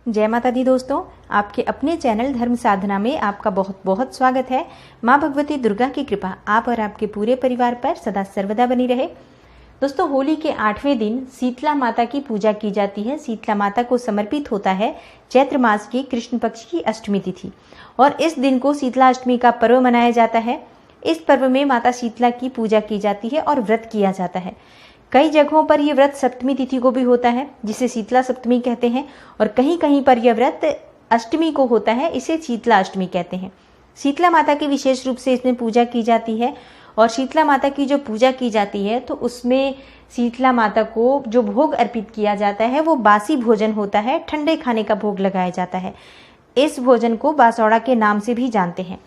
जय माता दी दोस्तों, आपके अपने चैनल धर्म साधना में आपका बहुत बहुत स्वागत है। माँ भगवती दुर्गा की कृपा आप और आपके पूरे परिवार पर सदा सर्वदा बनी रहे। दोस्तों, होली के 8वें दिन शीतला माता की पूजा की जाती है। शीतला माता को समर्पित होता है चैत्र मास की कृष्ण पक्ष की अष्टमी तिथि और इस दिन को शीतला अष्टमी का पर्व मनाया जाता है। इस पर्व में माता शीतला की पूजा की जाती है और व्रत किया जाता है। कई जगहों पर यह व्रत सप्तमी तिथि को भी होता है, जिसे शीतला सप्तमी कहते हैं, और कहीं कहीं पर यह व्रत अष्टमी को होता है, इसे शीतला अष्टमी कहते हैं। शीतला माता की विशेष रूप से इसमें पूजा की जाती है और शीतला माता की जो पूजा की जाती है तो उसमें शीतला माता को जो भोग अर्पित किया जाता है वो बासी भोजन होता है, ठंडे खाने का भोग लगाया जाता है। इस भोजन को बासौड़ा के नाम से भी जानते हैं।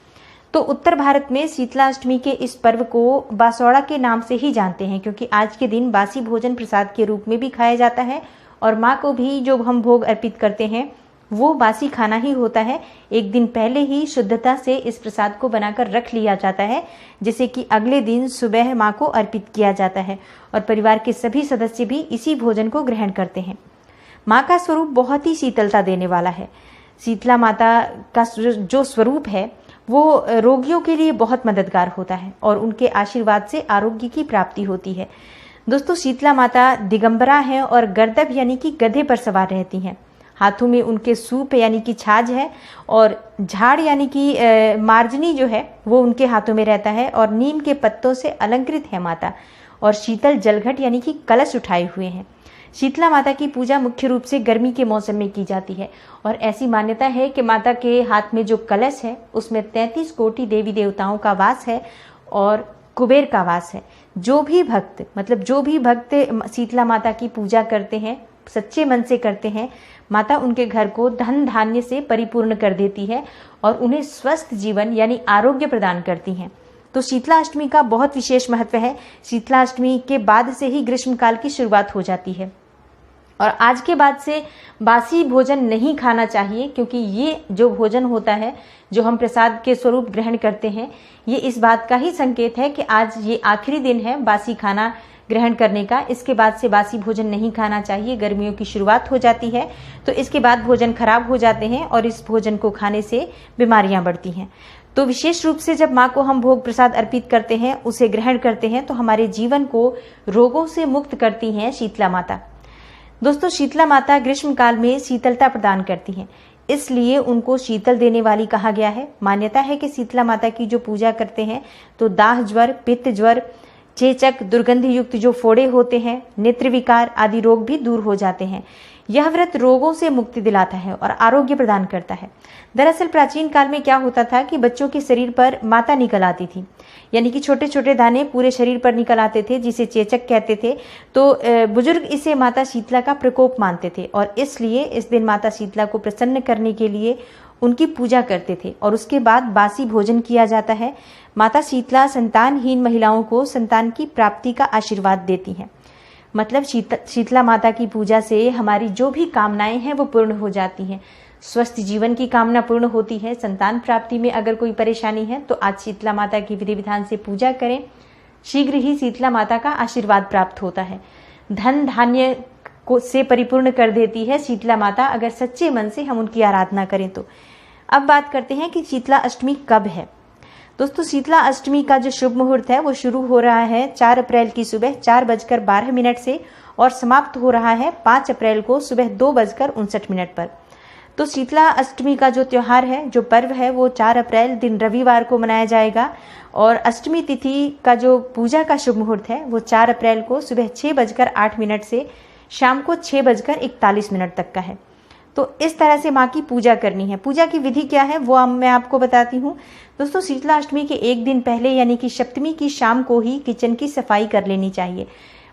तो उत्तर भारत में शीतला अष्टमी के इस पर्व को बासौड़ा के नाम से ही जानते हैं, क्योंकि आज के दिन बासी भोजन प्रसाद के रूप में भी खाया जाता है और माँ को भी जो हम भोग अर्पित करते हैं वो बासी खाना ही होता है। एक दिन पहले ही शुद्धता से इस प्रसाद को बनाकर रख लिया जाता है, जिसे कि अगले दिन सुबह माँ को अर्पित किया जाता है और परिवार के सभी सदस्य भी इसी भोजन को ग्रहण करते हैं। माँ का स्वरूप बहुत ही शीतलता देने वाला है। शीतला माता का जो स्वरूप है वो रोगियों के लिए बहुत मददगार होता है और उनके आशीर्वाद से आरोग्य की प्राप्ति होती है। दोस्तों, शीतला माता दिगंबरा हैं और गर्दभ यानी कि गधे पर सवार रहती हैं। हाथों में उनके सूप यानी कि छाछ है और झाड़ यानी कि मार्जनी जो है वो उनके हाथों में रहता है और नीम के पत्तों से अलंकृत है माता और शीतल जलघट यानी कि कलश उठाए हुए हैं। शीतला माता की पूजा मुख्य रूप से गर्मी के मौसम में की जाती है और ऐसी मान्यता है कि माता के हाथ में जो कलश है उसमें 33 कोटि देवी देवताओं का वास है और कुबेर का वास है। जो भी भक्त शीतला माता की पूजा करते हैं, सच्चे मन से करते हैं, माता उनके घर को धन धान्य से परिपूर्ण कर देती है और उन्हें स्वस्थ जीवन यानी आरोग्य प्रदान करती हैं। तो शीतला अष्टमी का बहुत विशेष महत्व है। शीतला अष्टमी के बाद से ही ग्रीष्मकाल की शुरुआत हो जाती है और आज के बाद से बासी भोजन नहीं खाना चाहिए, क्योंकि ये जो भोजन होता है जो हम प्रसाद के स्वरूप ग्रहण करते हैं, ये इस बात का ही संकेत है कि आज ये आखिरी दिन है बासी खाना ग्रहण करने का। इसके बाद से बासी भोजन नहीं खाना चाहिए। गर्मियों की शुरुआत हो जाती है तो इसके बाद भोजन खराब हो जाते हैं और इस भोजन को खाने से बीमारियां बढ़ती हैं। तो विशेष रूप से जब माँ को हम भोग प्रसाद अर्पित करते हैं, उसे ग्रहण करते हैं, तो हमारे जीवन को रोगों से मुक्त करती हैं शीतला माता। दोस्तों, शीतला माता ग्रीष्म काल में शीतलता प्रदान करती हैं, इसलिए उनको शीतल देने वाली कहा गया है। मान्यता है कि शीतला माता की जो पूजा करते हैं तो दाह ज्वर, पित्त ज्वर, चेचक, दुर्गंध युक्त जो फोड़े होते हैं, नेत्र विकार आदि रोग भी दूर हो जाते हैं। यह व्रत रोगों से मुक्ति दिलाता है और आरोग्य प्रदान करता है। दरअसल प्राचीन काल में क्या होता था कि बच्चों के शरीर पर माता निकल आती थी, यानी कि छोटे छोटे दाने पूरे शरीर पर निकल आते थे, जिसे चेचक कहते थे। तो बुजुर्ग इसे माता शीतला का प्रकोप मानते थे और इसलिए इस दिन माता शीतला को प्रसन्न करने के लिए उनकी पूजा करते थे और उसके बाद बासी भोजन किया जाता है। माता शीतला संतानहीन महिलाओं को संतान की प्राप्ति का आशीर्वाद देती हैं। मतलब शीतला माता की पूजा से हमारी जो भी कामनाएं हैं वो पूर्ण हो जाती हैं। स्वस्थ जीवन की कामना पूर्ण होती है। संतान प्राप्ति में अगर कोई परेशानी है तो आज शीतला माता की विधि विधान से पूजा करें, शीघ्र ही शीतला माता का आशीर्वाद प्राप्त होता है। धन धान्य को से परिपूर्ण कर देती है शीतला माता, अगर सच्चे मन से हम उनकी आराधना करें तो। अब बात करते हैं कि शीतला अष्टमी कब है। दोस्तों, शीतला अष्टमी का जो शुभ मुहूर्त है वो शुरू हो रहा है 4 अप्रैल की सुबह 4:12 से और समाप्त हो रहा है 5 अप्रैल को सुबह 2:59 पर। तो शीतला अष्टमी का जो त्योहार है, जो पर्व है, वो 4 अप्रैल दिन रविवार को मनाया जाएगा और अष्टमी तिथि का जो पूजा का शुभ मुहूर्त है वो 4 अप्रैल को सुबह 6:08 से शाम को 6:41 तक का है। तो इस तरह से माँ की पूजा करनी है। पूजा की विधि क्या है वो मैं आपको बताती हूँ। दोस्तों, शीतला अष्टमी के एक दिन पहले यानी कि सप्तमी की शाम को ही किचन की सफाई कर लेनी चाहिए।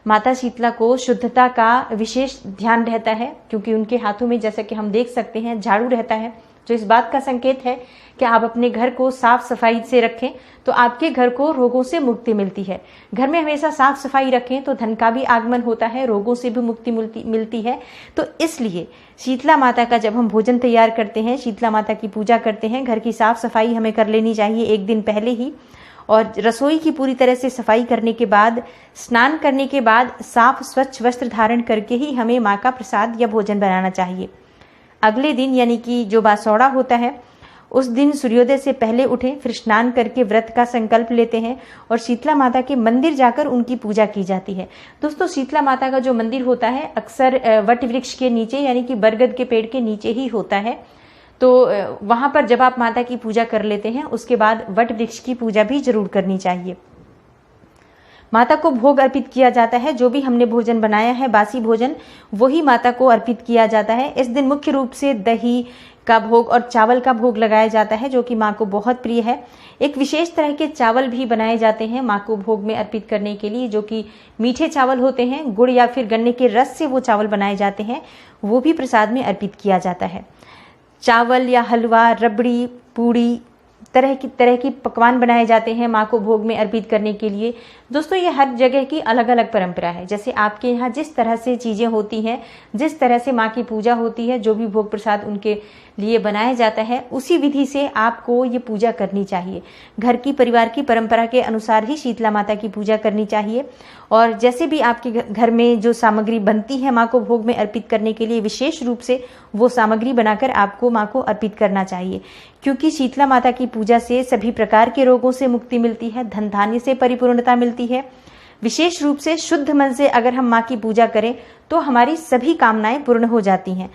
माता शीतला को शुद्धता का विशेष ध्यान रहता है, क्योंकि उनके हाथों में जैसा कि हम देख सकते हैं झाड़ू रहता है, जो इस बात का संकेत है कि आप अपने घर को साफ सफाई से रखें तो आपके घर को रोगों से मुक्ति मिलती है। घर में हमेशा साफ सफाई रखें तो धन का भी आगमन होता है, रोगों से भी मुक्ति मिलती है। तो इसलिए शीतला माता का जब हम भोजन तैयार करते हैं, शीतला माता की पूजा करते हैं, घर की साफ सफाई हमें कर लेनी चाहिए एक दिन पहले ही और रसोई की पूरी तरह से सफाई करने के बाद, स्नान करने के बाद साफ स्वच्छ वस्त्र धारण करके ही हमें माँ का प्रसाद या भोजन बनाना चाहिए। अगले दिन यानी कि जो बासौड़ा होता है उस दिन सूर्योदय से पहले उठें, फिर स्नान करके व्रत का संकल्प लेते हैं और शीतला माता के मंदिर जाकर उनकी पूजा की जाती है। दोस्तों, शीतला माता का जो मंदिर होता है अक्सर वट वृक्ष के नीचे यानी कि बरगद के पेड़ के नीचे ही होता है। तो वहां पर जब आप माता की पूजा कर लेते हैं उसके बाद वट वृक्ष की पूजा भी जरूर करनी चाहिए। माता को भोग अर्पित किया जाता है। जो भी हमने भोजन बनाया है बासी भोजन, वही माता को अर्पित किया जाता है। इस दिन मुख्य रूप से दही का भोग और चावल का भोग लगाया जाता है, जो कि माँ को बहुत प्रिय है। एक विशेष तरह के चावल भी बनाए जाते हैं माँ को भोग में अर्पित करने के लिए, जो कि मीठे चावल होते हैं। गुड़ या फिर गन्ने के रस से वो चावल बनाए जाते हैं, वो भी प्रसाद में अर्पित किया जाता है। चावल या हलवा, रबड़ी, पूड़ी, तरह की पकवान बनाए जाते हैं माँ को भोग में अर्पित करने के लिए। दोस्तों, ये हर जगह की अलग अलग परंपरा है। जैसे आपके यहाँ जिस तरह से चीज़ें होती हैं, जिस तरह से माँ की पूजा होती है, जो भी भोग प्रसाद उनके लिए बनाया जाता है, उसी विधि से आपको ये पूजा करनी चाहिए। घर की परिवार की परंपरा के अनुसार ही शीतला माता की पूजा करनी चाहिए। और जैसे भी आपके घर में जो सामग्री बनती है माँ को भोग में अर्पित करने के लिए, विशेष रूप से वो सामग्री बनाकर आपको माँ को अर्पित करना चाहिए, क्योंकि शीतला माता की पूजा से सभी प्रकार के रोगों से मुक्ति मिलती है, धन धान्य से परिपूर्णता मिलती है। विशेष रूप से शुद्ध मन से अगर हम माँ की पूजा करें तो हमारी सभी कामनाएं पूर्ण हो जाती हैं।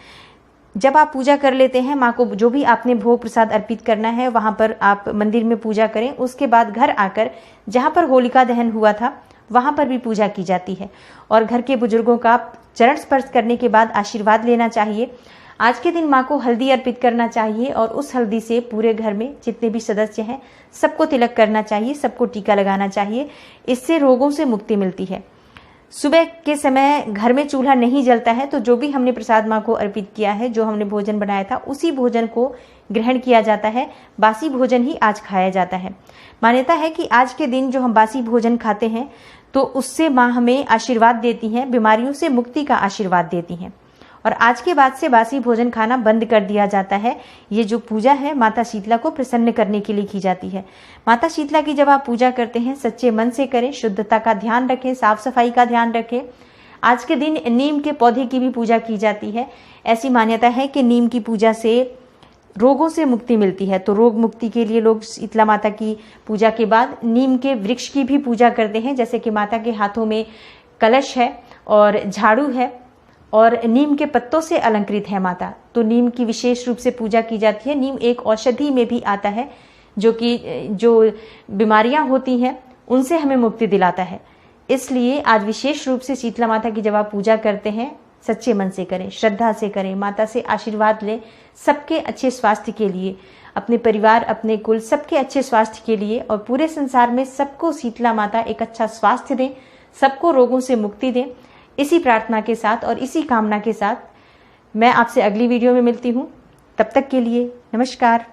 जब आप पूजा कर लेते हैं माँ को, जो भी आपने भोग प्रसाद अर्पित करना है वहां पर आप मंदिर में पूजा करें। उसके बाद घर आकर जहां पर होलिका दहन हुआ था वहां पर भी पूजा की जाती है और घर के बुजुर्गों का चरण स्पर्श करने के बाद आशीर्वाद लेना चाहिए। आज के दिन माँ को हल्दी अर्पित करना चाहिए और उस हल्दी से पूरे घर में जितने भी सदस्य हैं सबको तिलक करना चाहिए, सबको टीका लगाना चाहिए। इससे रोगों से मुक्ति मिलती है। सुबह के समय घर में चूल्हा नहीं जलता है, तो जो भी हमने प्रसाद माँ को अर्पित किया है, जो हमने भोजन बनाया था, उसी भोजन को ग्रहण किया जाता है। बासी भोजन ही आज खाया जाता है। मान्यता है कि आज के दिन जो हम बासी भोजन खाते हैं तो उससे माँ हमें आशीर्वाद देती हैं, बीमारियों से मुक्ति का आशीर्वाद देती हैं। और आज के बाद से बासी भोजन खाना बंद कर दिया जाता है। ये जो पूजा है माता शीतला को प्रसन्न करने के लिए की जाती है। माता शीतला की जब आप पूजा करते हैं सच्चे मन से करें, शुद्धता का ध्यान रखें, साफ सफाई का ध्यान रखें। आज के दिन नीम के पौधे की भी पूजा की जाती है। ऐसी मान्यता है कि नीम की पूजा से रोगों से मुक्ति मिलती है। तो रोग मुक्ति के लिए लोग शीतला माता की पूजा के बाद नीम के वृक्ष की भी पूजा करते हैं। जैसे कि माता के हाथों में कलश है और झाड़ू है और नीम के पत्तों से अलंकृत है माता, तो नीम की विशेष रूप से पूजा की जाती है। नीम एक औषधि में भी आता है, जो बीमारियां होती हैं उनसे हमें मुक्ति दिलाता है। इसलिए आज विशेष रूप से शीतला माता की जब आप पूजा करते हैं सच्चे मन से करें, श्रद्धा से करें, माता से आशीर्वाद लें सबके अच्छे स्वास्थ्य के लिए, अपने परिवार, अपने कुल, सबके अच्छे स्वास्थ्य के लिए। और पूरे संसार में सबको शीतला माता एक अच्छा स्वास्थ्य दें, सबको रोगों से मुक्ति दें। इसी प्रार्थना के साथ और इसी कामना के साथ मैं आपसे अगली वीडियो में मिलती हूँ। तब तक के लिए नमस्कार।